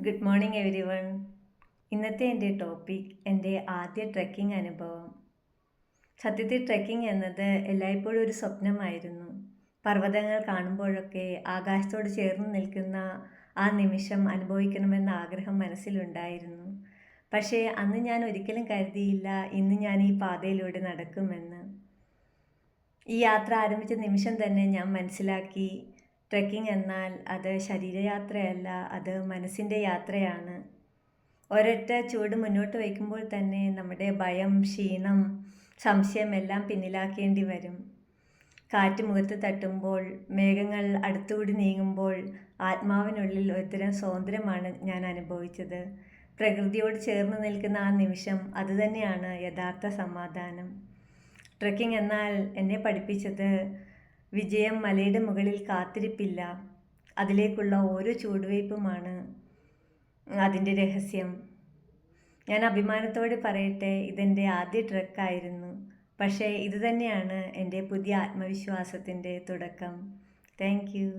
Good morning every one. ഇന്നത്തെ എൻ്റെ topic എൻ്റെ ആദ്യ ട്രെക്കിംഗ് അനുഭവം. സത്യത്തിൽ ട്രെക്കിംഗ് എന്നത് എല്ലായ്പ്പോഴും ഒരു സ്വപ്നമായിരുന്നു. പർവ്വതങ്ങൾ കാണുമ്പോഴൊക്കെ ആകാശത്തോട് ചേർന്ന് നിൽക്കുന്ന ആ നിമിഷം അനുഭവിക്കണമെന്ന ആഗ്രഹം മനസ്സിലുണ്ടായിരുന്നു. പക്ഷേ അന്ന് ഞാൻ ഒരിക്കലും കരുതിയില്ല ഇന്ന് ഞാൻ ഈ പാതയിലൂടെ നടക്കുമെന്ന്. ഈ യാത്ര ആരംഭിച്ച നിമിഷം തന്നെ ഞാൻ മനസ്സിലാക്കി, ട്രെക്കിംഗ് എന്നാൽ അത് ശരീരയാത്രയല്ല, അത് മനസ്സിൻ്റെ യാത്രയാണ്. ഒരൊറ്റ ചുവട് മുന്നോട്ട് വയ്ക്കുമ്പോൾ തന്നെ നമ്മുടെ ഭയം, ക്ഷീണം, സംശയം എല്ലാം പിന്നിലാക്കേണ്ടി വരും. കാറ്റ് മുഖത്ത് തട്ടുമ്പോൾ, മേഘങ്ങൾ അടുത്തുകൂടി നീങ്ങുമ്പോൾ ആത്മാവിനുള്ളിൽ ഒരുതരം സ്വാതന്ത്ര്യമാണ് ഞാൻ അനുഭവിച്ചത്. പ്രകൃതിയോട് ചേർന്ന് നിൽക്കുന്ന ആ നിമിഷം അതുതന്നെയാണ് യഥാർത്ഥ സമാധാനം. ട്രെക്കിംഗ് എന്നാൽ എന്നെ പഠിപ്പിച്ചത് വിജയം മലയുടെ മുകളിൽ കാത്തിരിപ്പില്ല, അതിലേക്കുള്ള ഓരോ ചുവടുവയ്പ്പുമാണ് അതിൻ്റെ രഹസ്യം. ഞാൻ അഭിമാനത്തോടെ പറയട്ടെ, ഇതെൻ്റെ ആദ്യ ട്രെക്കായിരുന്നു. പക്ഷേ ഇതുതന്നെയാണ് എൻ്റെ പുതിയ ആത്മവിശ്വാസത്തിൻ്റെ തുടക്കം. Thank you.